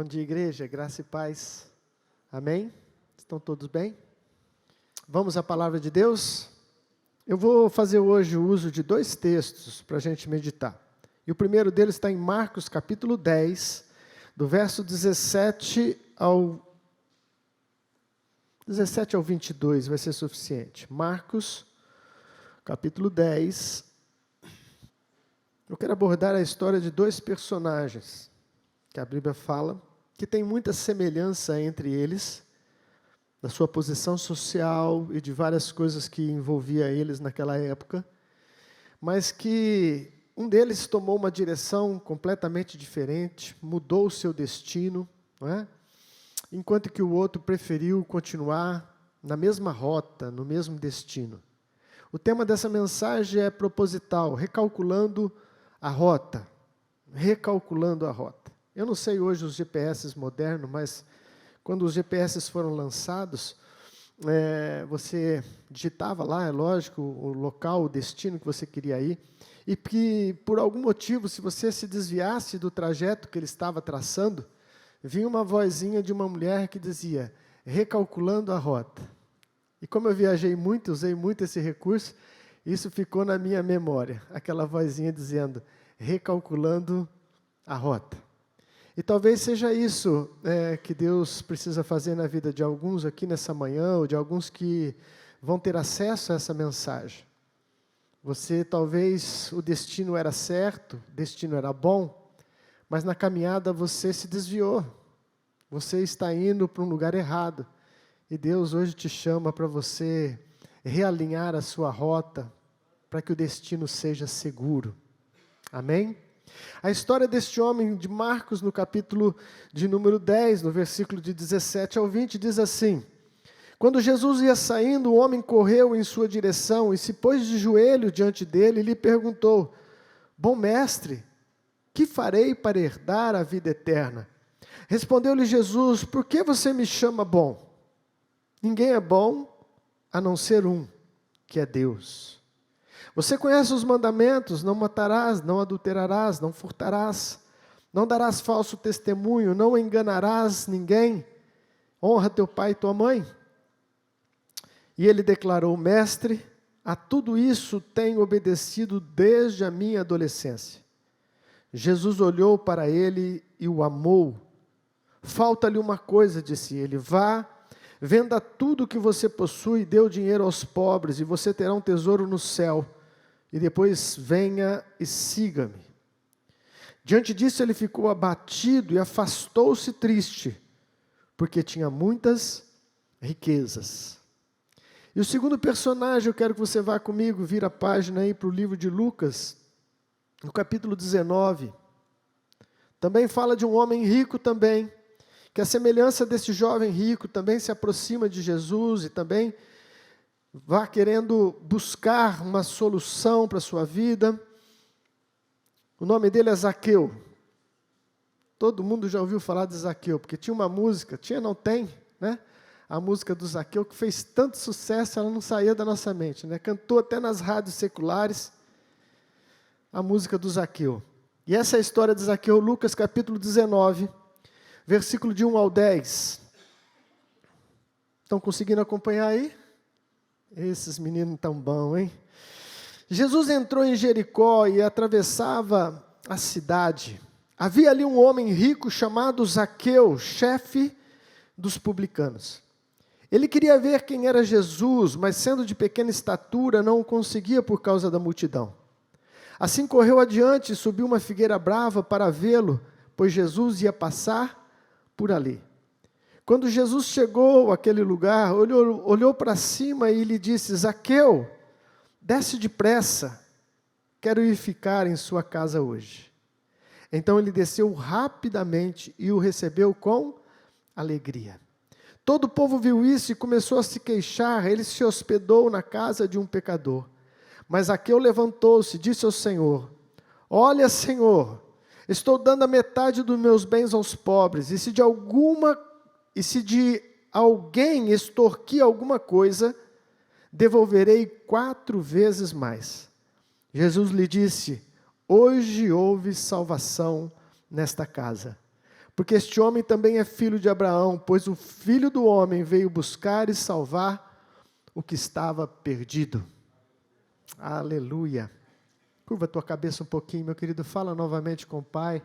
Bom dia, igreja, graça e paz. Amém? Estão todos bem? Vamos à palavra de Deus? Eu vou fazer hoje o uso de dois textos para a gente meditar. E o primeiro deles está em Marcos, capítulo 10, do verso 17 ao 22, vai ser suficiente. Marcos, capítulo 10. Eu quero abordar a história de dois personagens que a Bíblia fala, que tem muita semelhança entre eles, da sua posição social e de várias coisas que envolvia eles naquela época, mas que um deles tomou uma direção completamente diferente, mudou o seu destino, não é? Enquanto que o outro preferiu continuar na mesma rota, no mesmo destino. O tema dessa mensagem é proposital, recalculando a rota. Recalculando a rota. Eu não sei hoje os GPS modernos, mas quando os GPS foram lançados, você digitava lá, é lógico, o local, o destino que você queria ir, e que, por algum motivo, se você se desviasse do trajeto que ele estava traçando, vinha uma vozinha de uma mulher que dizia, recalculando a rota. E como eu viajei muito, usei muito esse recurso, isso ficou na minha memória, aquela vozinha dizendo, recalculando a rota. E talvez seja isso que Deus precisa fazer na vida de alguns aqui nessa manhã, ou de alguns que vão ter acesso a essa mensagem. Você, talvez, o destino era certo, o destino era bom, mas na caminhada você se desviou. Você está indo para um lugar errado. E Deus hoje te chama para você realinhar a sua rota, para que o destino seja seguro. Amém? A história deste homem de Marcos, no capítulo de número 10, no versículo de 17 ao 20, diz assim, quando Jesus ia saindo, o homem correu em sua direção e se pôs de joelho diante dele e lhe perguntou, bom mestre, que farei para herdar a vida eterna? Respondeu-lhe Jesus, por que você me chama bom? Ninguém é bom a não ser um, que é Deus. Você conhece os mandamentos, não matarás, não adulterarás, não furtarás, não darás falso testemunho, não enganarás ninguém, honra teu pai e tua mãe. E ele declarou, mestre, a tudo isso tenho obedecido desde a minha adolescência. Jesus olhou para ele e o amou. Falta-lhe uma coisa, disse ele, vá, venda tudo o que você possui, dê o dinheiro aos pobres e você terá um tesouro no céu. E depois venha e siga-me. Diante disso ele ficou abatido e afastou-se triste, porque tinha muitas riquezas. E o segundo personagem, eu quero que você vá comigo, vira a página aí para o livro de Lucas, no capítulo 19. Também fala de um homem rico também, que a semelhança desse jovem rico também se aproxima de Jesus e também vá querendo buscar uma solução para a sua vida. O nome dele é Zaqueu. Todo mundo já ouviu falar de Zaqueu, porque tinha uma música, não tem, né? A música do Zaqueu que fez tanto sucesso, ela não saía da nossa mente, né? Cantou até nas rádios seculares a música do Zaqueu. E essa é a história de Zaqueu, Lucas capítulo 19, versículo de 1 ao 10. Estão conseguindo acompanhar aí? Esses meninos tão bons, hein? Jesus entrou em Jericó e atravessava a cidade. Havia ali um homem rico chamado Zaqueu, chefe dos publicanos. Ele queria ver quem era Jesus, mas sendo de pequena estatura, não o conseguia por causa da multidão. Assim correu adiante e subiu uma figueira brava para vê-lo, pois Jesus ia passar por ali. Quando Jesus chegou àquele lugar, olhou para cima e lhe disse, Zaqueu, desce depressa, quero ir ficar em sua casa hoje. Então ele desceu rapidamente e o recebeu com alegria. Todo o povo viu isso e começou a se queixar, ele se hospedou na casa de um pecador. Mas Zaqueu levantou-se e disse ao Senhor, olha, Senhor, estou dando a metade dos meus bens aos pobres, e se de alguém extorquir alguma coisa, devolverei 4 vezes mais. Jesus lhe disse, hoje houve salvação nesta casa, Porque este homem também é filho de Abraão, pois o Filho do Homem veio buscar e salvar o que estava perdido. Aleluia. Curva a tua cabeça um pouquinho, meu querido, fala novamente com o Pai.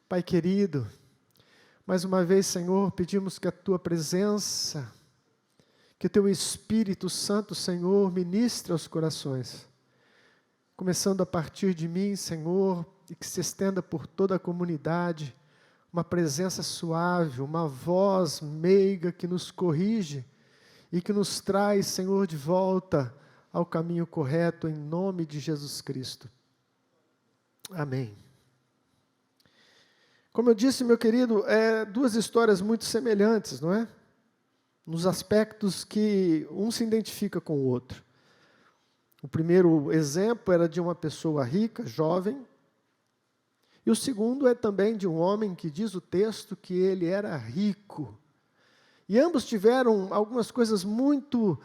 Pai querido, mais uma vez, Senhor, pedimos que a tua presença, que o teu Espírito Santo, Senhor, ministre aos corações. Começando a partir de mim, Senhor, e que se estenda por toda a comunidade, uma presença suave, uma voz meiga que nos corrige e que nos traz, Senhor, de volta ao caminho correto, em nome de Jesus Cristo. Amém. Como eu disse, meu querido, duas histórias muito semelhantes, não é? Nos aspectos que um se identifica com o outro. O primeiro exemplo era de uma pessoa rica, jovem, e o segundo é também de um homem que diz o texto que ele era rico. E ambos tiveram algumas coisas muito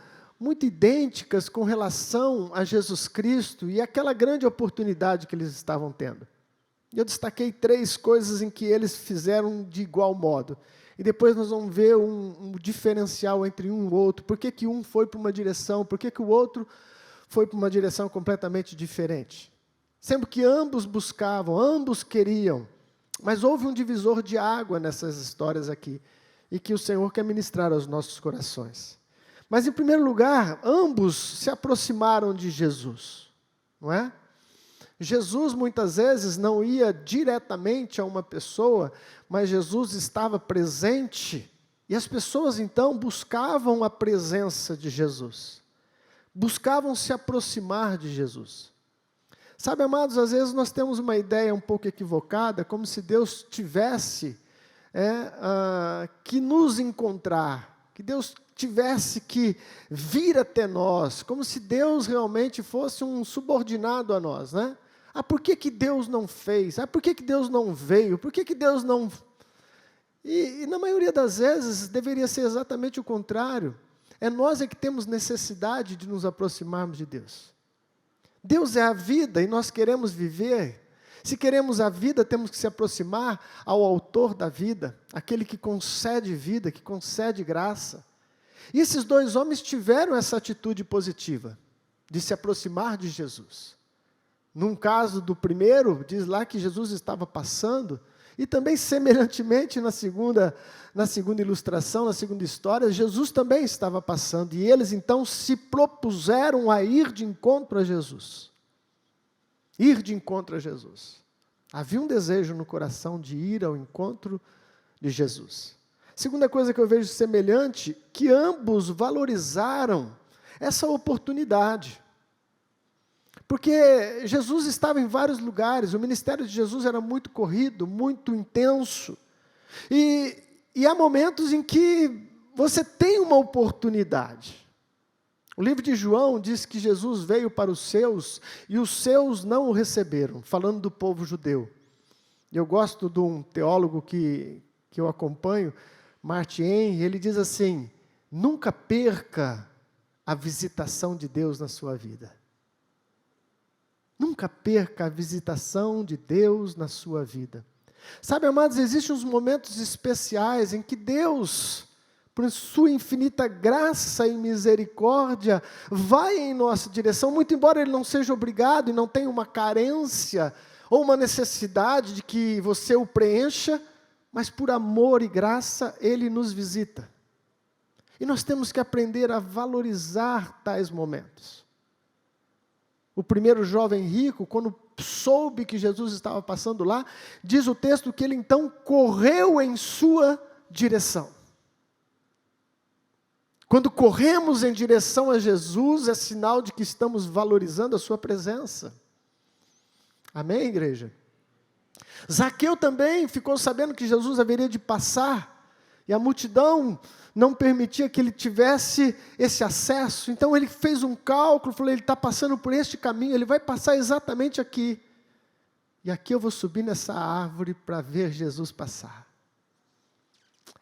idênticas com relação a Jesus Cristo e aquela grande oportunidade que eles estavam tendo. Eu destaquei 3 coisas em que eles fizeram de igual modo. E depois nós vamos ver um diferencial entre um e o outro. Por que um foi para uma direção, por que o outro foi para uma direção completamente diferente. Sempre que ambos buscavam, ambos queriam. Mas houve um divisor de água nessas histórias aqui. E que o Senhor quer ministrar aos nossos corações. Mas, em primeiro lugar, ambos se aproximaram de Jesus, não é? Jesus, muitas vezes, não ia diretamente a uma pessoa, mas Jesus estava presente, e as pessoas, então, buscavam a presença de Jesus. Buscavam se aproximar de Jesus. Sabe, amados, às vezes nós temos uma ideia um pouco equivocada, como se Deus tivesse que nos encontrar, que Deus tivesse que vir até nós, como se Deus realmente fosse um subordinado a nós, né? Por que Deus não fez? Por que Deus não veio? Por que Deus não... E na maioria das vezes deveria ser exatamente o contrário. É nós que temos necessidade de nos aproximarmos de Deus. Deus é a vida e nós queremos viver. Se queremos a vida, temos que se aproximar ao autor da vida, aquele que concede vida, que concede graça. E esses 2 homens tiveram essa atitude positiva, de se aproximar de Jesus. Num caso do primeiro, diz lá que Jesus estava passando, e também semelhantemente na segunda ilustração, na segunda história, Jesus também estava passando, e eles então se propuseram a ir de encontro a Jesus. Ir de encontro a Jesus. Havia um desejo no coração de ir ao encontro de Jesus. Segunda coisa que eu vejo semelhante, que ambos valorizaram essa oportunidade. Porque Jesus estava em vários lugares, o ministério de Jesus era muito corrido, muito intenso. E há momentos em que você tem uma oportunidade. O livro de João diz que Jesus veio para os seus e os seus não o receberam, falando do povo judeu. Eu gosto de um teólogo que eu acompanho, Martin Henry, ele diz assim: nunca perca a visitação de Deus na sua vida. Nunca perca a visitação de Deus na sua vida. Sabe, amados, existem uns momentos especiais em que Deus, por sua infinita graça e misericórdia, vai em nossa direção, muito embora Ele não seja obrigado e não tenha uma carência ou uma necessidade de que você o preencha, mas por amor e graça Ele nos visita. E nós temos que aprender a valorizar tais momentos. O primeiro jovem rico, quando soube que Jesus estava passando lá, diz o texto que ele então correu em sua direção. Quando corremos em direção a Jesus, é sinal de que estamos valorizando a sua presença. Amém, igreja? Zaqueu também ficou sabendo que Jesus haveria de passar, e a multidão não permitia que ele tivesse esse acesso. Então ele fez um cálculo, falou, ele está passando por este caminho, ele vai passar exatamente aqui. E aqui eu vou subir nessa árvore para ver Jesus passar.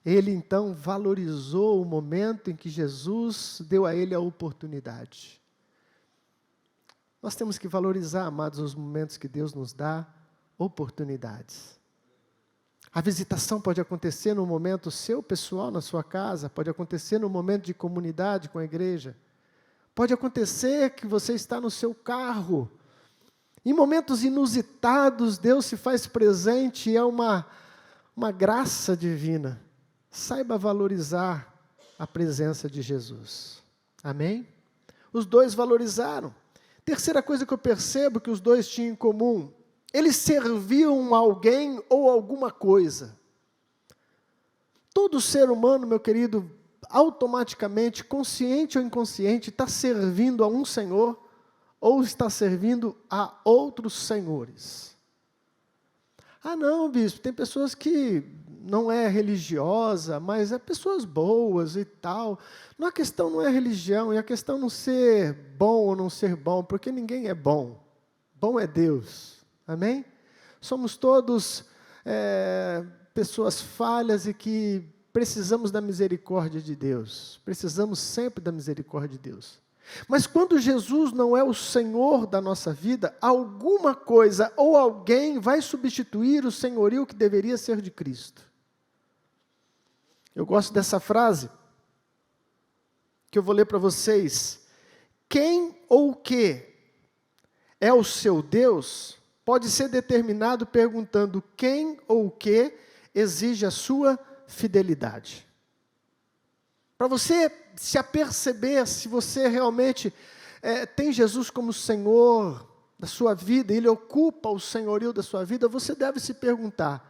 Ele então valorizou o momento em que Jesus deu a ele a oportunidade. Nós temos que valorizar, amados, os momentos que Deus nos dá, oportunidades. A visitação pode acontecer no momento seu, pessoal, na sua casa, pode acontecer no momento de comunidade com a igreja. Pode acontecer que você está no seu carro. Em momentos inusitados, Deus se faz presente e é uma graça divina. Saiba valorizar a presença de Jesus. Amém? Os dois valorizaram. Terceira coisa que eu percebo que os dois tinham em comum: eles serviam a alguém ou alguma coisa. Todo ser humano, meu querido, automaticamente, consciente ou inconsciente, está servindo a um Senhor ou está servindo a outros senhores. Ah não, bispo, tem pessoas que não é religiosa, mas é pessoas boas e tal. A questão não é religião, e a questão não ser bom ou não ser bom, porque ninguém é bom. Bom é Deus. Amém? Somos todos pessoas falhas e que precisamos da misericórdia de Deus. Precisamos sempre da misericórdia de Deus. Mas quando Jesus não é o Senhor da nossa vida, alguma coisa ou alguém vai substituir o senhorio que deveria ser de Cristo. Eu gosto dessa frase, que eu vou ler para vocês. Quem ou o que é o seu Deus pode ser determinado perguntando quem ou o que exige a sua fidelidade. Para você se aperceber se você realmente tem Jesus como Senhor da sua vida, Ele ocupa o senhorio da sua vida, você deve se perguntar: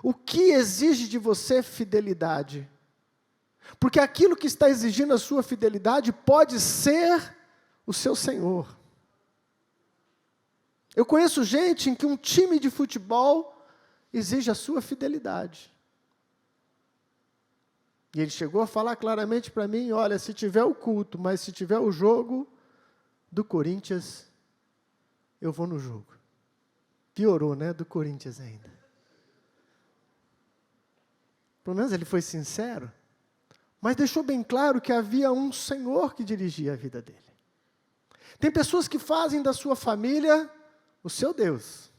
o que exige de você fidelidade? Porque aquilo que está exigindo a sua fidelidade pode ser o seu Senhor. Eu conheço gente em que um time de futebol exige a sua fidelidade. E ele chegou a falar claramente para mim: olha, se tiver o culto, mas se tiver o jogo do Corinthians, eu vou no jogo. Piorou, né? Do Corinthians ainda. Pelo menos ele foi sincero, mas deixou bem claro que havia um Senhor que dirigia a vida dele. Tem pessoas que fazem da sua família o seu Deus.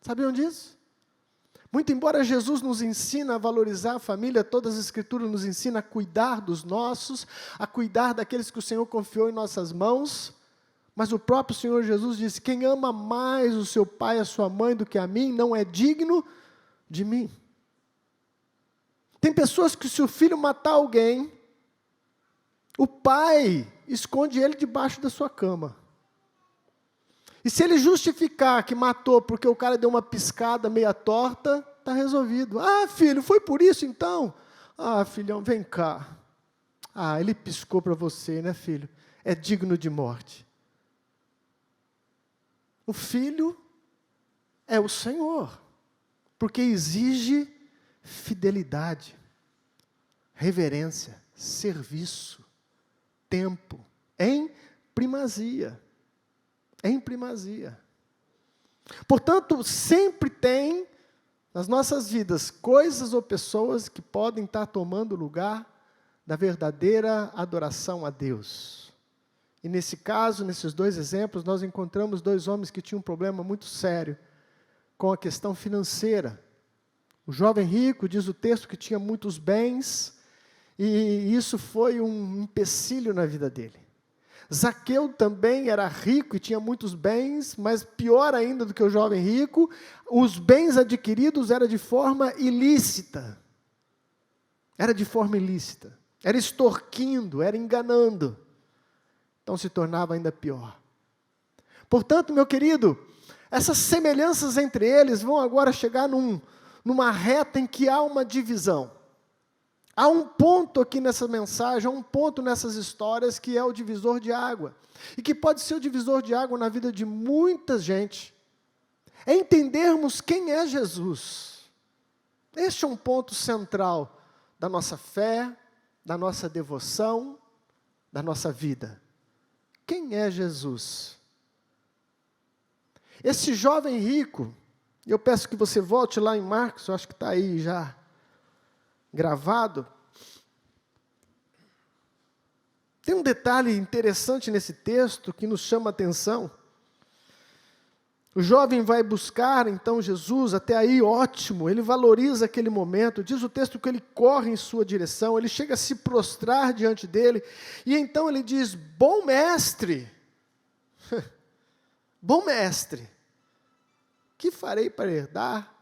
Sabiam disso? Muito embora Jesus nos ensina a valorizar a família, todas as Escrituras nos ensinam a cuidar dos nossos, a cuidar daqueles que o Senhor confiou em nossas mãos, mas o próprio Senhor Jesus disse: quem ama mais o seu pai e a sua mãe do que a mim, não é digno de mim. Tem pessoas que, se o filho matar alguém, o pai esconde ele debaixo da sua cama. E se ele justificar que matou porque o cara deu uma piscada meia torta, está resolvido. Ah, filho, foi por isso então? Ah, filhão, vem cá. Ah, ele piscou para você, né, filho? É digno de morte. O filho é o Senhor, porque exige fidelidade, reverência, serviço, tempo, em primazia. Em primazia. Portanto, sempre tem nas nossas vidas coisas ou pessoas que podem estar tomando o lugar da verdadeira adoração a Deus. E nesse caso, nesses dois exemplos, nós encontramos dois homens que tinham um problema muito sério com a questão financeira. O jovem rico, diz o texto, que tinha muitos bens, e isso foi um empecilho na vida dele. Zaqueu também era rico e tinha muitos bens, mas pior ainda do que o jovem rico, os bens adquiridos eram de forma ilícita. Era de forma ilícita. Era extorquindo, era enganando. Então se tornava ainda pior. Portanto, meu querido, essas semelhanças entre eles vão agora chegar numa reta em que há uma divisão. Há um ponto aqui nessa mensagem, há um ponto nessas histórias que é o divisor de água. E que pode ser o divisor de água na vida de muita gente. É entendermos quem é Jesus. Este é um ponto central da nossa fé, da nossa devoção, da nossa vida. Quem é Jesus? Esse jovem rico, eu peço que você volte lá em Marcos, eu acho que está aí já gravado. Tem um detalhe interessante nesse texto que nos chama a atenção. O jovem vai buscar então Jesus, até aí ótimo, ele valoriza aquele momento, diz o texto que ele corre em sua direção, ele chega a se prostrar diante dele, e então ele diz: bom mestre, bom mestre, que farei para herdar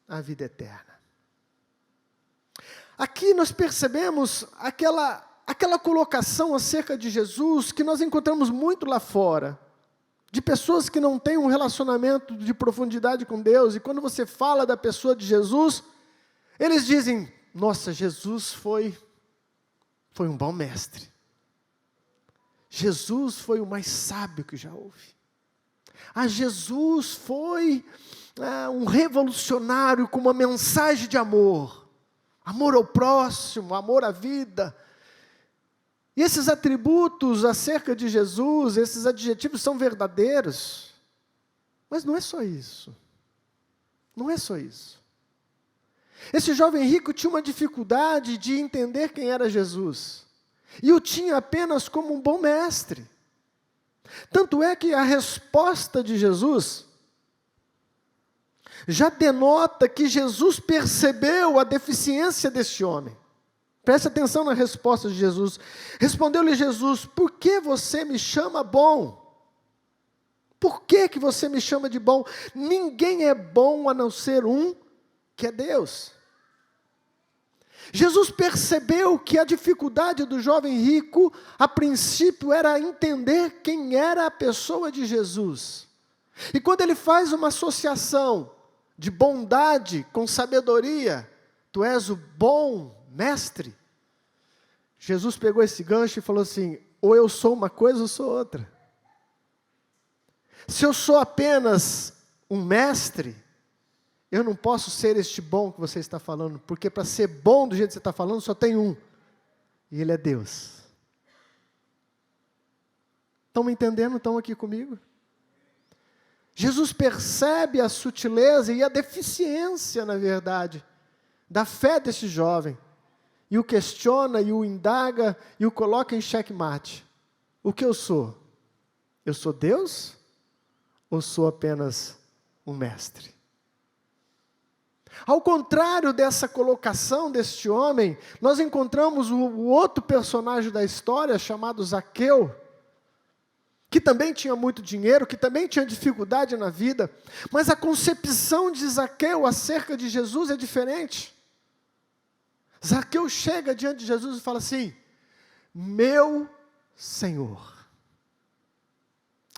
a vida eterna? Aqui nós percebemos aquela colocação acerca de Jesus que nós encontramos muito lá fora, de pessoas que não têm um relacionamento de profundidade com Deus, e quando você fala da pessoa de Jesus, eles dizem: nossa, Jesus foi um bom mestre. Jesus foi o mais sábio que já houve. Jesus foi um revolucionário com uma mensagem de amor. Amor ao próximo, amor à vida. E esses atributos acerca de Jesus, esses adjetivos são verdadeiros. Mas não é só isso. Não é só isso. Esse jovem rico tinha uma dificuldade de entender quem era Jesus. E o tinha apenas como um bom mestre. Tanto é que a resposta de Jesus já denota que Jesus percebeu a deficiência deste homem. Preste atenção na resposta de Jesus. Respondeu-lhe Jesus: por que você me chama bom? Por que você me chama de bom? Ninguém é bom a não ser um, que é Deus. Jesus percebeu que a dificuldade do jovem rico, a princípio, era entender quem era a pessoa de Jesus. E quando ele faz uma associação de bondade com sabedoria, tu és o bom mestre, Jesus pegou esse gancho e falou assim: ou eu sou uma coisa ou sou outra. Se eu sou apenas um mestre, eu não posso ser este bom que você está falando, porque para ser bom do jeito que você está falando, só tem um, e Ele é Deus. Estão me entendendo? Estão aqui comigo? Jesus percebe a sutileza e a deficiência, na verdade, da fé desse jovem, e o questiona, e o indaga, e o coloca em xeque-mate. O que eu sou? Eu sou Deus? Ou sou apenas um mestre? Ao contrário dessa colocação deste homem, nós encontramos o outro personagem da história, chamado Zaqueu, que também tinha muito dinheiro, que também tinha dificuldade na vida, mas a concepção de Zaqueu acerca de Jesus é diferente. Zaqueu chega diante de Jesus e fala assim: meu Senhor.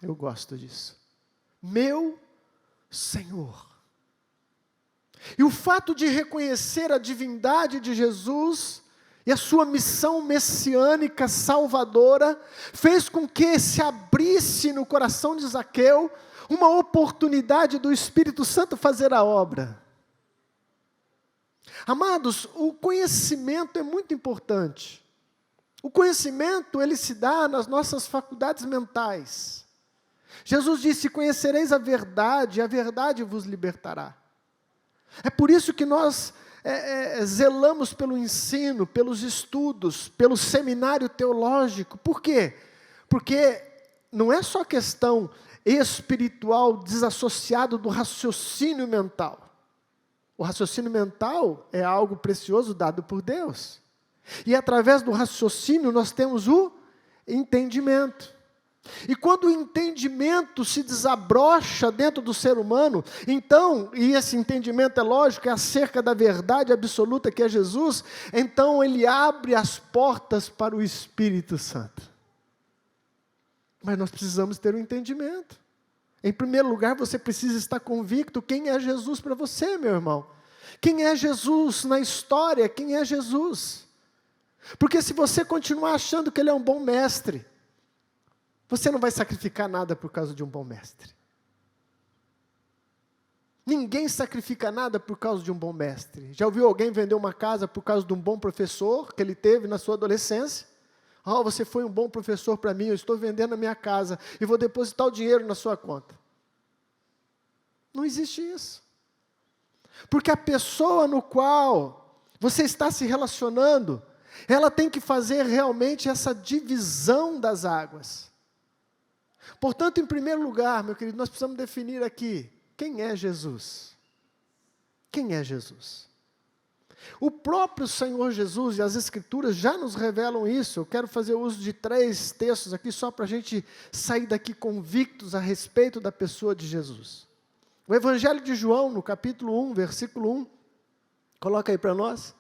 Eu gosto disso. Meu Senhor. E o fato de reconhecer a divindade de Jesus e a sua missão messiânica salvadora fez com que se abrisse no coração de Zaqueu uma oportunidade do Espírito Santo fazer a obra. Amados, o conhecimento é muito importante. O conhecimento, ele se dá nas nossas faculdades mentais. Jesus disse: conhecereis a verdade vos libertará. É por isso que nós zelamos pelo ensino, pelos estudos, pelo seminário teológico. Por quê? Porque não é só questão espiritual desassociado do raciocínio mental. O raciocínio mental é algo precioso dado por Deus. E através do raciocínio nós temos o entendimento. E quando o entendimento se desabrocha dentro do ser humano, então, e esse entendimento é lógico, é acerca da verdade absoluta que é Jesus, então ele abre as portas para o Espírito Santo. Mas nós precisamos ter um entendimento. Em primeiro lugar, você precisa estar convicto quem é Jesus para você, meu irmão. Quem é Jesus na história? Quem é Jesus? Porque se você continuar achando que Ele é um bom mestre, você não vai sacrificar nada por causa de um bom mestre. Ninguém sacrifica nada por causa de um bom mestre. Já ouviu alguém vender uma casa por causa de um bom professor que ele teve na sua adolescência? Você foi um bom professor para mim, eu estou vendendo a minha casa e vou depositar o dinheiro na sua conta. Não existe isso. Porque a pessoa no qual você está se relacionando, ela tem que fazer realmente essa divisão das águas. Portanto, em primeiro lugar, meu querido, nós precisamos definir aqui, quem é Jesus? Quem é Jesus? O próprio Senhor Jesus e as Escrituras já nos revelam isso. Eu quero fazer uso de 3 textos aqui, só para a gente sair daqui convictos a respeito da pessoa de Jesus. O Evangelho de João, no capítulo 1, versículo 1, coloca aí para nós.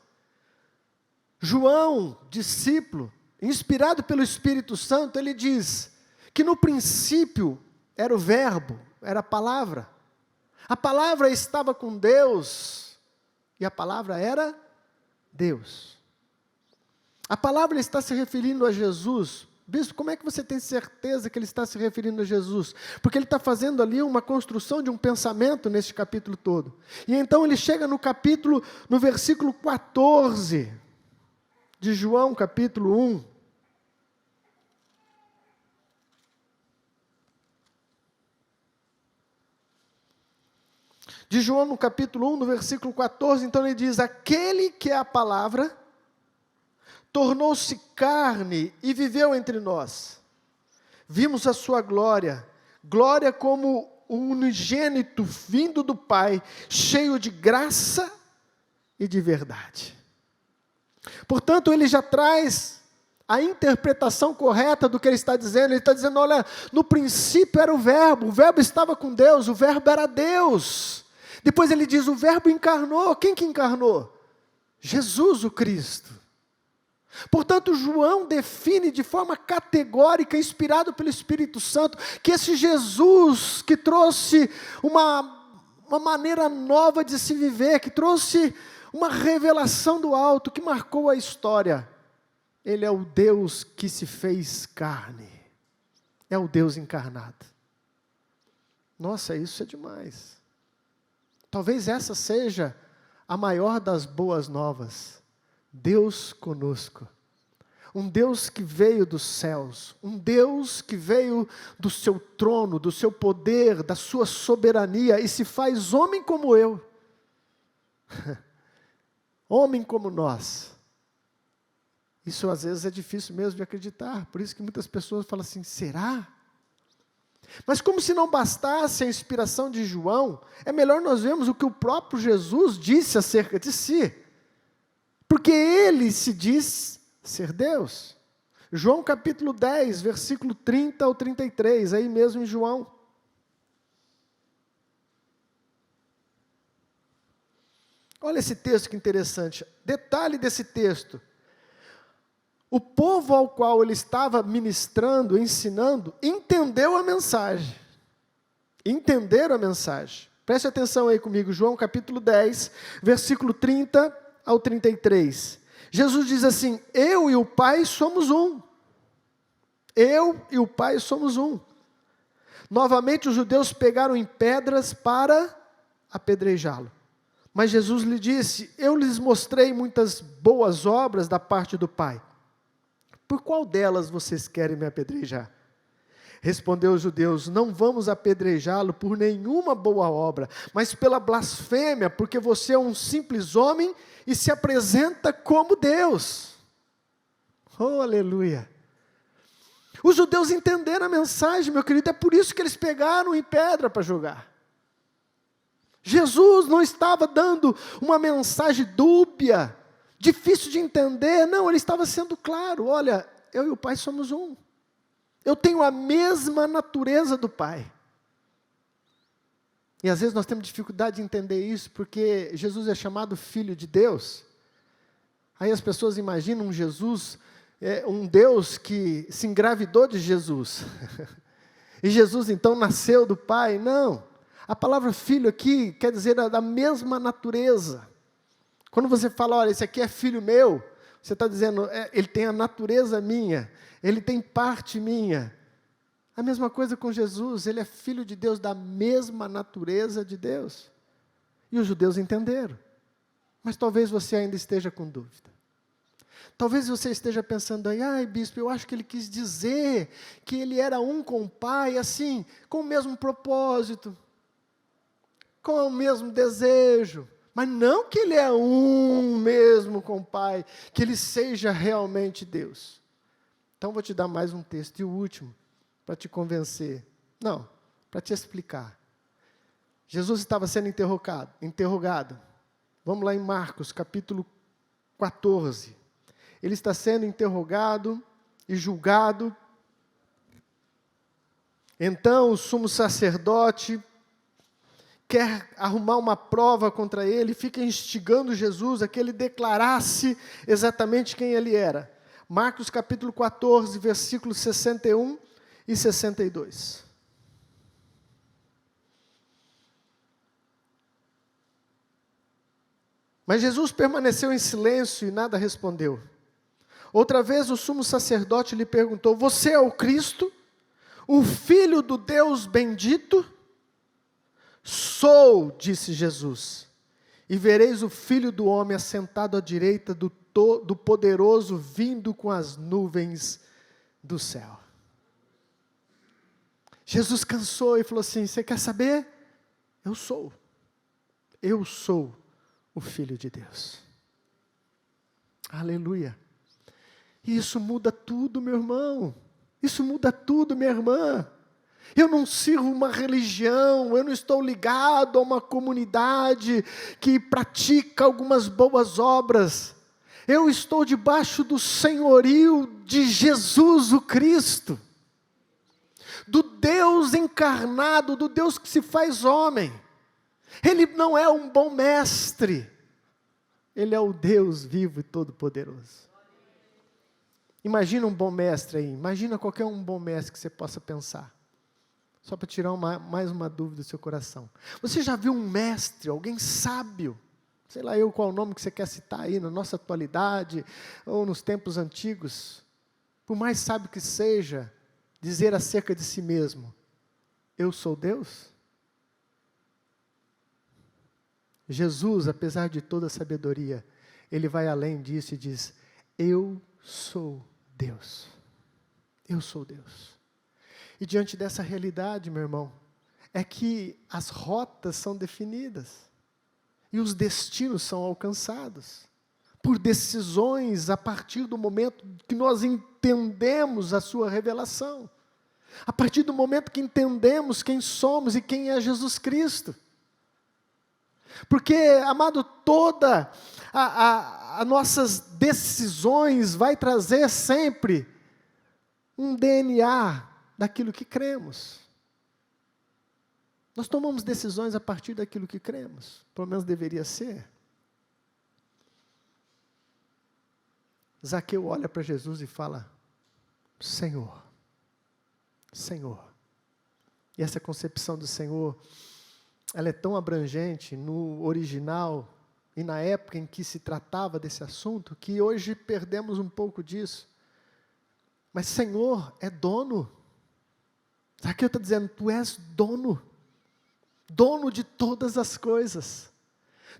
João, discípulo, inspirado pelo Espírito Santo, ele diz que no princípio era o Verbo, era a palavra. A palavra estava com Deus e a palavra era Deus. A palavra está se referindo a Jesus. Bispo, como é que você tem certeza que ele está se referindo a Jesus? Porque ele está fazendo ali uma construção de um pensamento nesse capítulo todo. E então ele chega no versículo 14 de João, capítulo 1. De João, no capítulo 1, no versículo 14, então ele diz: aquele que é a palavra tornou-se carne e viveu entre nós. Vimos a sua glória, glória como o unigênito vindo do Pai, cheio de graça e de verdade. Portanto, ele já traz a interpretação correta do que ele está dizendo. Ele está dizendo, olha, no princípio era o Verbo estava com Deus, o Verbo era Deus. Depois ele diz, o Verbo encarnou. Quem que encarnou? Jesus, o Cristo. Portanto, João define de forma categórica, inspirado pelo Espírito Santo, que esse Jesus que trouxe uma maneira nova de se viver, que trouxe uma revelação do alto, que marcou a história, ele é o Deus que se fez carne, é o Deus encarnado. Nossa, isso é demais. Talvez essa seja a maior das boas novas. Deus conosco. Um Deus que veio dos céus. Um Deus que veio do seu trono, do seu poder, da sua soberania e se faz homem como eu. Homem como nós. Isso às vezes é difícil mesmo de acreditar. Por isso que muitas pessoas falam assim, será? Mas como se não bastasse a inspiração de João, é melhor nós vermos o que o próprio Jesus disse acerca de si. Porque ele se diz ser Deus. João capítulo 10, versículo 30 ao 33, aí mesmo em João. Olha esse texto que interessante. Detalhe desse texto. O povo ao qual ele estava ministrando, ensinando, entendeu a mensagem. Entenderam a mensagem. Preste atenção aí comigo, João capítulo 10, versículo 30 ao 33. Jesus diz assim, eu e o Pai somos um. Eu e o Pai somos um. Novamente os judeus pegaram em pedras para apedrejá-lo. Mas Jesus lhe disse, eu lhes mostrei muitas boas obras da parte do Pai. Por qual delas vocês querem me apedrejar? Respondeu os judeus, não vamos apedrejá-lo por nenhuma boa obra, mas pela blasfêmia, porque você é um simples homem e se apresenta como Deus. Oh, aleluia. Os judeus entenderam a mensagem, meu querido, é por isso que eles pegaram em pedra para jogar. Jesus não estava dando uma mensagem dúbia, difícil de entender, não, ele estava sendo claro, olha, eu e o Pai somos um. Eu tenho a mesma natureza do Pai. E às vezes nós temos dificuldade de entender isso, porque Jesus é chamado Filho de Deus. Aí as pessoas imaginam um Jesus, um Deus que se engravidou de Jesus. E Jesus então nasceu do Pai. Não, a palavra filho aqui quer dizer da mesma natureza. Quando você fala, olha, esse aqui é filho meu, você está dizendo, ele tem a natureza minha, ele tem parte minha. A mesma coisa com Jesus, ele é filho de Deus, da mesma natureza de Deus. E os judeus entenderam. Mas talvez você ainda esteja com dúvida. Talvez você esteja pensando aí, ai bispo, eu acho que ele quis dizer que ele era um com o Pai, assim, com o mesmo propósito, com o mesmo desejo. Mas não que ele é um mesmo com o Pai, que ele seja realmente Deus. Então vou te dar mais um texto, e o último, para te convencer Não, para te explicar. Jesus estava sendo interrogado. Vamos lá em Marcos, capítulo 14. Ele está sendo interrogado e julgado. Então o sumo sacerdote quer arrumar uma prova contra ele, fica instigando Jesus a que ele declarasse exatamente quem ele era. Marcos capítulo 14, versículos 61 e 62. Mas Jesus permaneceu em silêncio e nada respondeu. Outra vez o sumo sacerdote lhe perguntou: você é o Cristo, o Filho do Deus bendito? Sou, disse Jesus, e vereis o Filho do Homem assentado à direita do Poderoso, vindo com as nuvens do céu. Jesus cansou e falou assim: você quer saber? Eu sou o Filho de Deus. Aleluia. E isso muda tudo, meu irmão. Isso muda tudo, minha irmã. Eu não sirvo uma religião, eu não estou ligado a uma comunidade que pratica algumas boas obras. Eu estou debaixo do senhorio de Jesus o Cristo, do Deus encarnado, do Deus que se faz homem. Ele não é um bom mestre, Ele é o Deus vivo e todo-poderoso. Imagina um bom mestre aí, imagina qualquer um bom mestre que você possa pensar. Só para tirar mais uma dúvida do seu coração. Você já viu um mestre, alguém sábio? Sei lá eu qual o nome que você quer citar aí, na nossa atualidade, ou nos tempos antigos. Por mais sábio que seja, dizer acerca de si mesmo: eu sou Deus? Jesus, apesar de toda a sabedoria, Ele vai além disso e diz: eu sou Deus. Eu sou Deus. E diante dessa realidade, meu irmão, é que as rotas são definidas e os destinos são alcançados por decisões a partir do momento que nós entendemos a sua revelação, a partir do momento que entendemos quem somos e quem é Jesus Cristo. Porque, amado, toda as nossas decisões vai trazer sempre um DNA daquilo que cremos. Nós tomamos decisões a partir daquilo que cremos, pelo menos deveria ser. Zaqueu olha para Jesus e fala: Senhor, Senhor. E essa concepção do Senhor, ela é tão abrangente no original e na época em que se tratava desse assunto, que hoje perdemos um pouco disso. Mas Senhor é dono. Zaqueu está dizendo: tu és dono, dono de todas as coisas.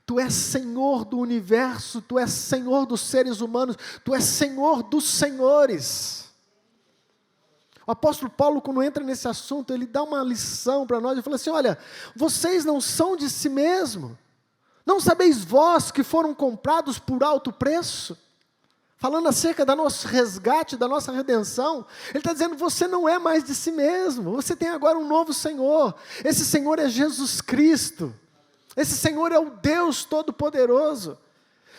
Tu és Senhor do universo, tu és Senhor dos seres humanos, tu és Senhor dos senhores. O apóstolo Paulo, quando entra nesse assunto, ele dá uma lição para nós, ele fala assim: olha, vocês não são de si mesmo, não sabeis vós que foram comprados por alto preço? Falando acerca do nosso resgate, da nossa redenção, ele está dizendo: você não é mais de si mesmo, você tem agora um novo Senhor. Esse Senhor é Jesus Cristo, esse Senhor é o Deus Todo-Poderoso.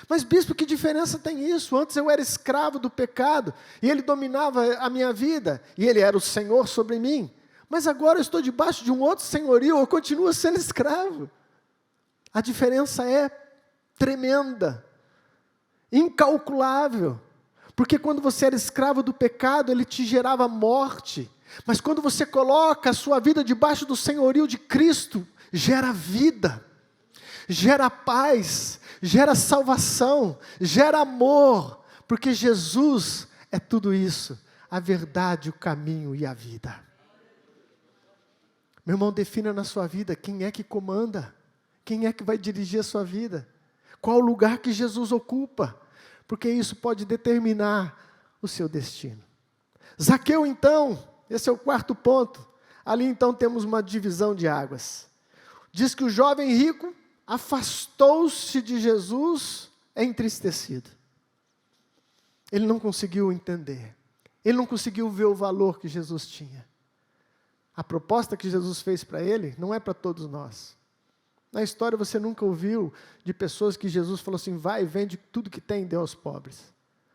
Mas bispo, que diferença tem isso? Antes eu era escravo do pecado, e Ele dominava a minha vida, e Ele era o Senhor sobre mim. Mas agora eu estou debaixo de um outro senhorio, eu continuo sendo escravo. A diferença é tremenda, incalculável, porque quando você era escravo do pecado, ele te gerava morte, mas quando você coloca a sua vida debaixo do senhorio de Cristo, gera vida, gera paz, gera salvação, gera amor, porque Jesus é tudo isso, a verdade, o caminho e a vida. Meu irmão, defina na sua vida quem é que comanda, quem é que vai dirigir a sua vida, qual o lugar que Jesus ocupa, porque isso pode determinar o seu destino. Zaqueu, então, esse é o quarto ponto. Ali, então, temos uma divisão de águas. Diz que o jovem rico afastou-se de Jesus entristecido. Ele não conseguiu entender. Ele não conseguiu ver o valor que Jesus tinha. A proposta que Jesus fez para ele não é para todos nós. Na história você nunca ouviu de pessoas que Jesus falou assim, vai e vende tudo que tem e dê aos pobres.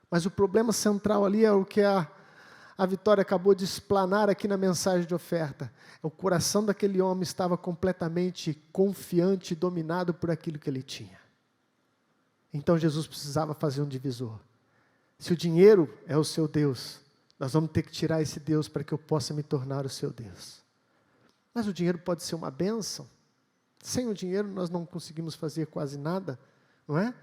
Mas o problema central ali é o que a Vitória acabou de explanar aqui na mensagem de oferta. O coração daquele homem estava completamente confiante e dominado por aquilo que ele tinha. Então Jesus precisava fazer um divisor. Se o dinheiro é o seu Deus, nós vamos ter que tirar esse Deus para que eu possa me tornar o seu Deus. Mas o dinheiro pode ser uma bênção. Sem o dinheiro nós não conseguimos fazer quase nada, não é?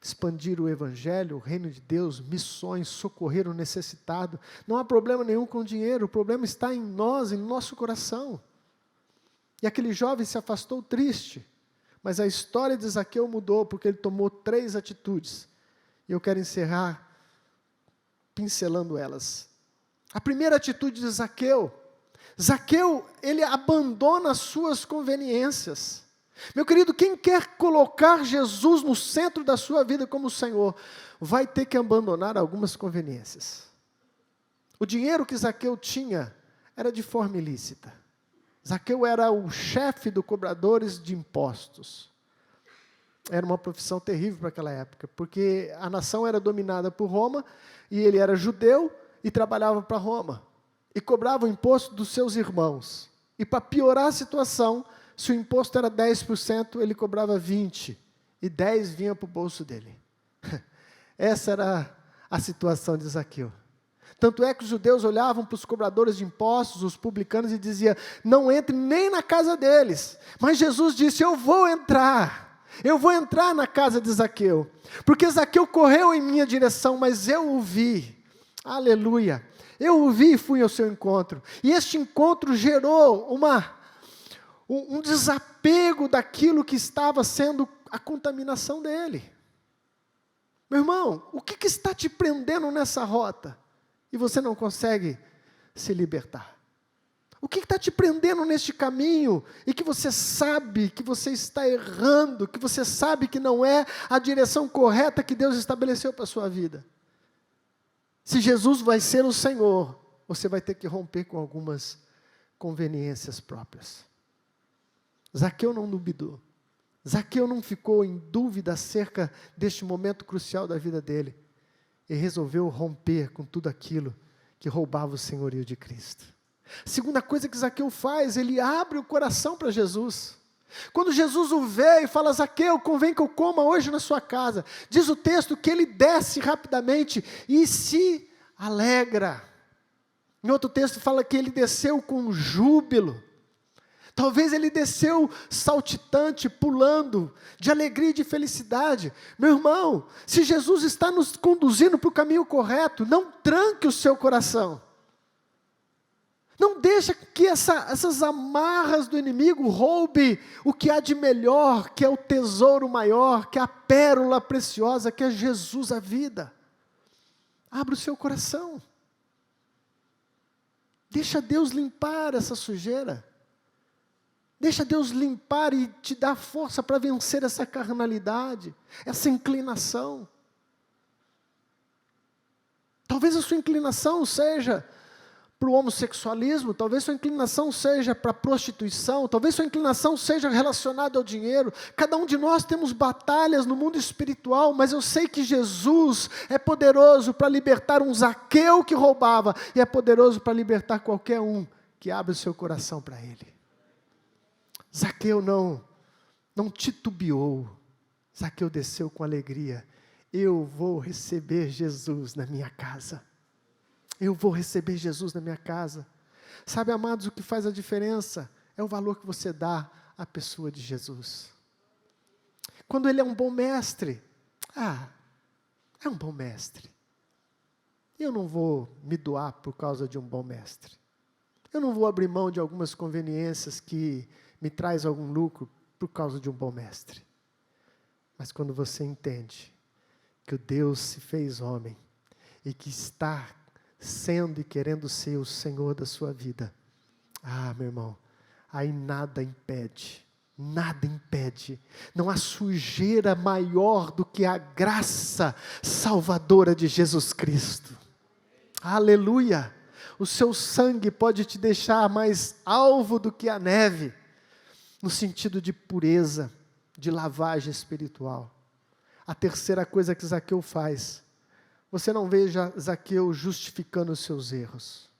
Expandir o Evangelho, o reino de Deus, missões, socorrer o necessitado. Não há problema nenhum com o dinheiro, o problema está em nós, em nosso coração. E aquele jovem se afastou triste, mas a história de Zaqueu mudou, porque ele tomou 3 atitudes. E eu quero encerrar pincelando elas. A primeira atitude de Zaqueu, ele abandona as suas conveniências. Meu querido, quem quer colocar Jesus no centro da sua vida como Senhor, vai ter que abandonar algumas conveniências. O dinheiro que Zaqueu tinha era de forma ilícita. Zaqueu era o chefe dos cobradores de impostos. Era uma profissão terrível para aquela época, porque a nação era dominada por Roma, e ele era judeu e trabalhava para Roma, e cobrava o imposto dos seus irmãos. E para piorar a situação, se o imposto era 10%, ele cobrava 20%, e 10% vinha para o bolso dele. Essa era a situação de Zaqueu. Tanto é que os judeus olhavam para os cobradores de impostos, os publicanos, e diziam, não entre nem na casa deles. Mas Jesus disse, eu vou entrar na casa de Zaqueu, porque Zaqueu correu em minha direção, mas eu o vi. Aleluia! Eu o vi e fui ao seu encontro. E este encontro gerou um desapego daquilo que estava sendo a contaminação dele. Meu irmão, o que está te prendendo nessa rota? E você não consegue se libertar. O que está te prendendo neste caminho e que você sabe que você está errando, que você sabe que não é a direção correta que Deus estabeleceu para a sua vida? Se Jesus vai ser o Senhor, você vai ter que romper com algumas conveniências próprias. Zaqueu não duvidou. Zaqueu não ficou em dúvida acerca deste momento crucial da vida dele. E resolveu romper com tudo aquilo que roubava o senhorio de Cristo. Segunda coisa que Zaqueu faz, ele abre o coração para Jesus. Quando Jesus o vê e fala, Zaqueu, convém que eu coma hoje na sua casa. Diz o texto que ele desce rapidamente e se alegra. Em outro texto fala que ele desceu com júbilo. Talvez ele desceu saltitante, pulando, de alegria e de felicidade. Meu irmão, se Jesus está nos conduzindo para o caminho correto, não tranque o seu coração. Não deixa que essas amarras do inimigo roube o que há de melhor, que é o tesouro maior, que é a pérola preciosa, que é Jesus, a vida. Abra o seu coração. Deixa Deus limpar essa sujeira. Deixa Deus limpar e te dar força para vencer essa carnalidade, essa inclinação. Talvez a sua inclinação seja para o homossexualismo, talvez sua inclinação seja para a prostituição, talvez sua inclinação seja relacionada ao dinheiro. Cada um de nós temos batalhas no mundo espiritual, mas eu sei que Jesus é poderoso para libertar um Zaqueu que roubava, e é poderoso para libertar qualquer um que abre o seu coração para Ele. Zaqueu não titubeou. Zaqueu desceu com alegria. Eu vou receber Jesus na minha casa. Eu vou receber Jesus na minha casa. Sabe, amados, o que faz a diferença é o valor que você dá à pessoa de Jesus. Quando Ele é um bom mestre, é um bom mestre. Eu não vou me doar por causa de um bom mestre. Eu não vou abrir mão de algumas conveniências que me traz algum lucro por causa de um bom mestre. Mas quando você entende que o Deus se fez homem e que está sendo e querendo ser o Senhor da sua vida, meu irmão, aí nada impede, não há sujeira maior do que a graça salvadora de Jesus Cristo. Aleluia! O seu sangue pode te deixar mais alvo do que a neve, no sentido de pureza, de lavagem espiritual. A terceira coisa que Zaqueu faz, você não veja Zaqueu justificando os seus erros.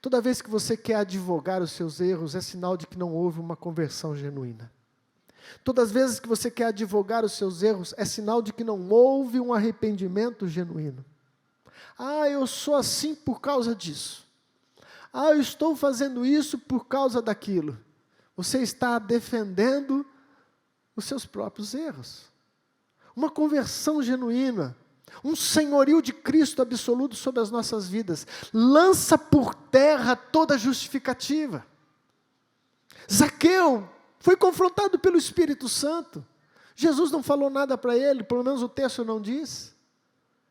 Toda vez que você quer advogar os seus erros, é sinal de que não houve uma conversão genuína. Todas as vezes que você quer advogar os seus erros, é sinal de que não houve um arrependimento genuíno. Eu sou assim por causa disso. Eu estou fazendo isso por causa daquilo. Você está defendendo os seus próprios erros. Uma conversão genuína, um senhorio de Cristo absoluto sobre as nossas vidas, lança por terra toda justificativa. Zaqueu foi confrontado pelo Espírito Santo. Jesus não falou nada para ele, pelo menos o texto não diz.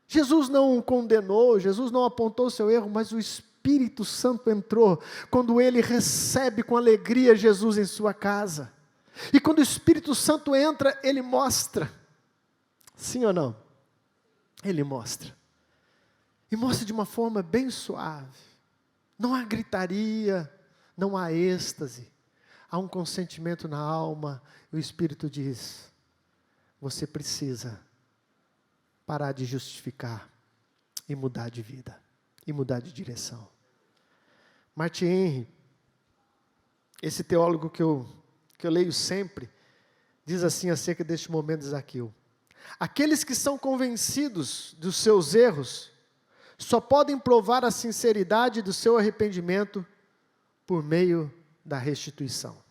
Jesus não o condenou, Jesus não apontou o seu erro, mas o Espírito Santo entrou quando ele recebe com alegria Jesus em sua casa. E quando o Espírito Santo entra, ele mostra. Sim ou não? Ele mostra. E mostra de uma forma bem suave. Não há gritaria, não há êxtase. Há um consentimento na alma, e o Espírito diz: você precisa parar de justificar e mudar de vida, e mudar de direção. Martin Henry, esse teólogo que eu leio sempre, diz assim acerca deste momento de Zaqueu: aqueles que são convencidos dos seus erros, só podem provar a sinceridade do seu arrependimento por meio da restituição.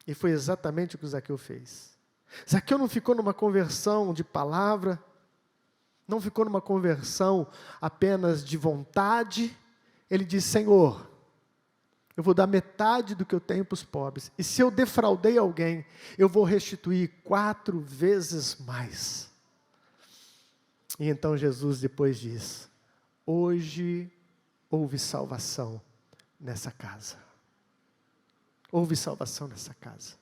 E foi exatamente o que Zaqueu fez. Zaqueu não ficou numa conversão de palavra, não ficou numa conversão apenas de vontade. Ele disse: Senhor, eu vou dar metade do que eu tenho para os pobres, e se eu defraudei alguém, eu vou restituir 4 vezes mais. E então Jesus depois diz: hoje houve salvação nessa casa. Houve salvação nessa casa.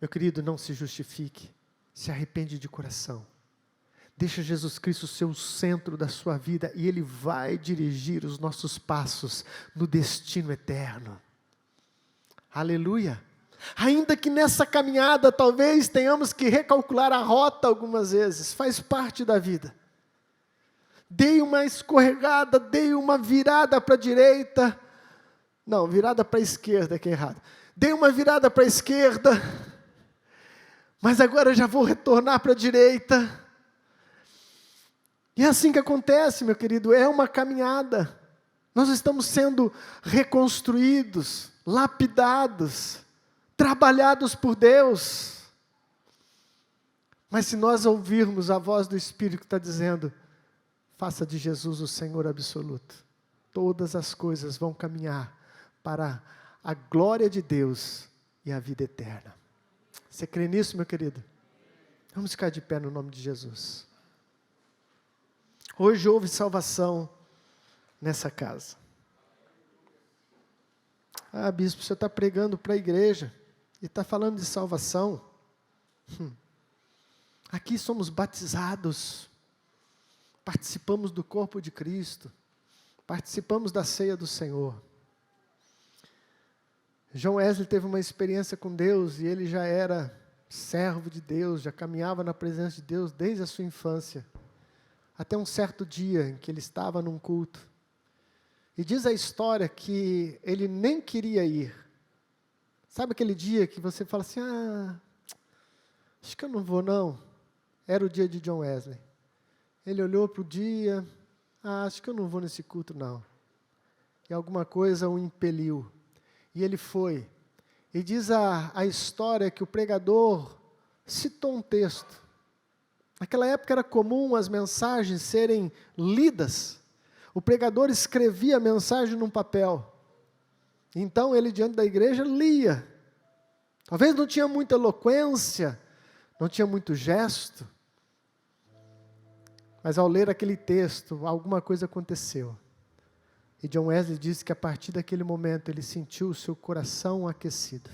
Meu querido, não se justifique, se arrepende de coração. Deixa Jesus Cristo ser o centro da sua vida e Ele vai dirigir os nossos passos no destino eterno. Aleluia! Ainda que nessa caminhada talvez tenhamos que recalcular a rota algumas vezes, faz parte da vida. Dei uma escorregada, dei uma virada para a direita. Não, virada para a esquerda que é errado. Dei uma virada para a esquerda, mas agora já vou retornar para a direita. E é assim que acontece, meu querido, é uma caminhada. Nós estamos sendo reconstruídos, lapidados, trabalhados por Deus. Mas se nós ouvirmos a voz do Espírito que está dizendo: faça de Jesus o Senhor absoluto, todas as coisas vão caminhar para a glória de Deus e a vida eterna. Você crê nisso, meu querido? Vamos ficar de pé no nome de Jesus. Hoje houve salvação nessa casa. Bispo, você está pregando para a igreja e está falando de salvação. Aqui somos batizados, participamos do corpo de Cristo, participamos da ceia do Senhor. John Wesley teve uma experiência com Deus e ele já era servo de Deus, já caminhava na presença de Deus desde a sua infância. Até um certo dia em que ele estava num culto. E diz a história que ele nem queria ir. Sabe aquele dia que você fala assim: acho que eu não vou não. Era o dia de John Wesley. Ele olhou para o dia: acho que eu não vou nesse culto não. E alguma coisa o impeliu. E ele foi. E diz a história que o pregador citou um texto. Naquela época era comum as mensagens serem lidas. O pregador escrevia a mensagem num papel. Então ele, diante da igreja, lia. Talvez não tinha muita eloquência, não tinha muito gesto. Mas ao ler aquele texto, alguma coisa aconteceu. E John Wesley disse que a partir daquele momento ele sentiu o seu coração aquecido.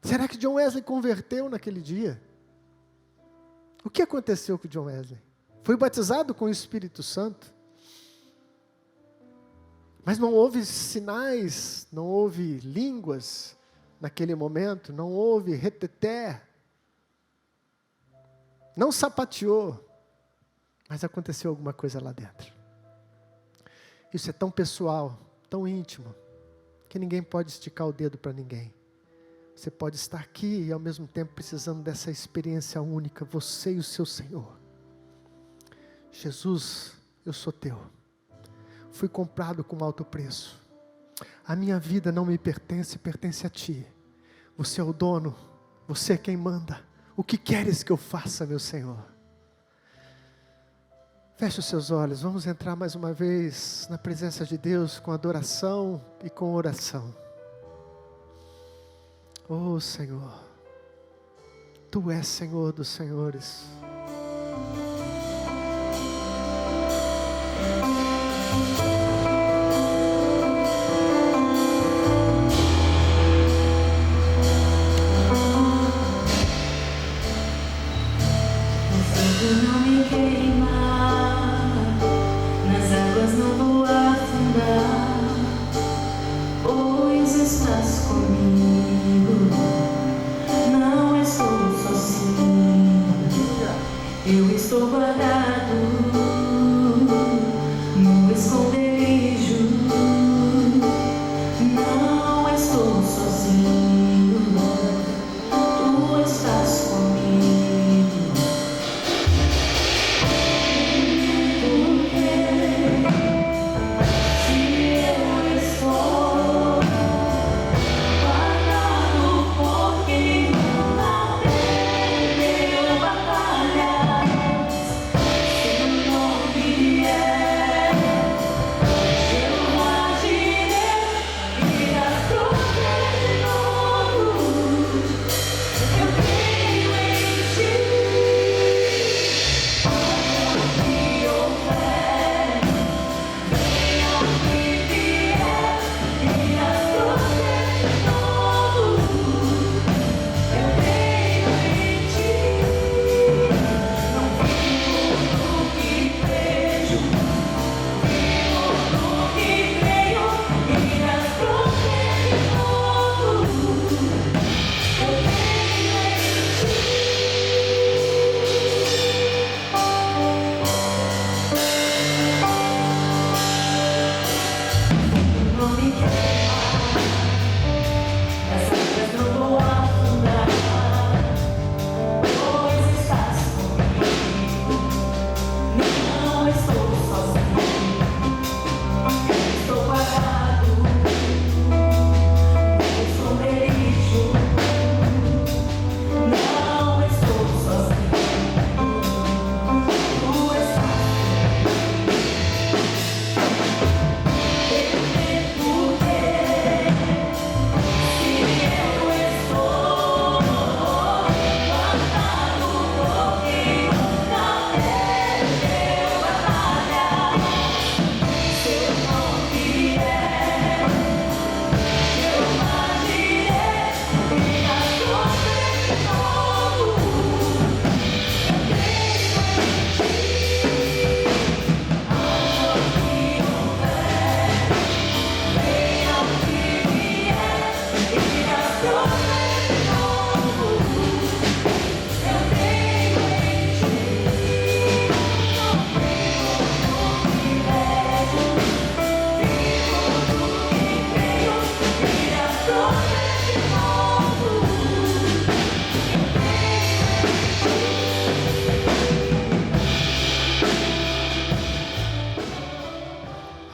Será que John Wesley converteu naquele dia? O que aconteceu com John Wesley? Fui batizado com o Espírito Santo. Mas não houve sinais, não houve línguas naquele momento, não houve reteté. Não sapateou, mas aconteceu alguma coisa lá dentro. Isso é tão pessoal, tão íntimo, que ninguém pode esticar o dedo para ninguém. Você pode estar aqui e ao mesmo tempo precisando dessa experiência única, você e o seu Senhor. Jesus, eu sou teu. Fui comprado com alto preço. A minha vida não me pertence, pertence a ti. Você é o dono, você é quem manda. O que queres que eu faça, meu Senhor? Feche os seus olhos, vamos entrar mais uma vez na presença de Deus com adoração e com oração. Oh Senhor, Tu és Senhor dos senhores. Não me queimar, nas águas não vou afundar, pois estás comigo, não estou sozinho, eu estou guardado no esconderijo, não estou sozinho, tu estás comigo.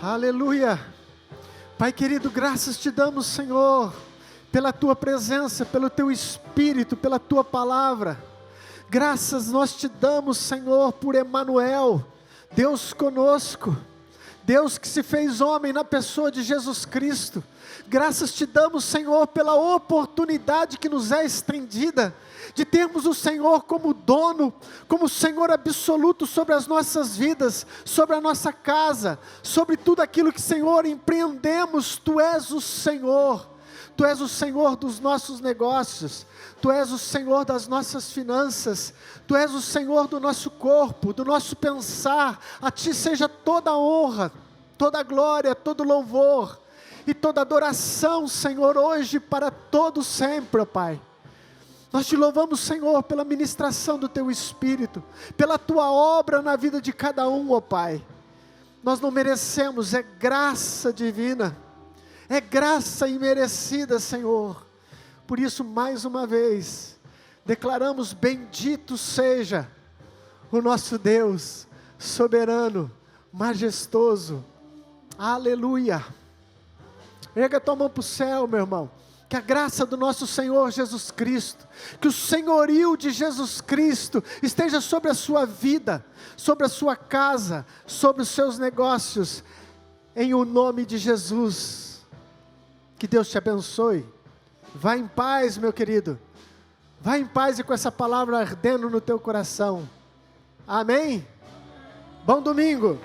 Aleluia. Pai querido, graças te damos, Senhor, pela Tua presença, pelo Teu Espírito, pela Tua palavra. Graças nós te damos, Senhor, por Emanuel, Deus conosco, Deus que se fez homem na pessoa de Jesus Cristo. Graças te damos, Senhor, pela oportunidade que nos é estendida, de termos o Senhor como dono, como Senhor absoluto sobre as nossas vidas, sobre a nossa casa, sobre tudo aquilo que, Senhor, empreendemos. Tu és o Senhor, Tu és o Senhor dos nossos negócios, Tu és o Senhor das nossas finanças, Tu és o Senhor do nosso corpo, do nosso pensar. A Ti seja toda a honra, toda a glória, todo louvor e toda adoração, Senhor, hoje para todo sempre, ó Pai. Nós Te louvamos, Senhor, pela ministração do Teu Espírito, pela Tua obra na vida de cada um, ó Pai. Nós não merecemos, é graça divina, é graça imerecida, Senhor. Por isso, mais uma vez, declaramos: bendito seja o nosso Deus, soberano, majestoso. Aleluia. Erga tua mão para o céu, meu irmão. Que a graça do nosso Senhor Jesus Cristo, que o senhorio de Jesus Cristo esteja sobre a sua vida, sobre a sua casa, sobre os seus negócios, em o nome de Jesus. Que Deus te abençoe. Vá em paz, meu querido. Vá em paz e com essa palavra ardendo no teu coração. Amém? Bom domingo.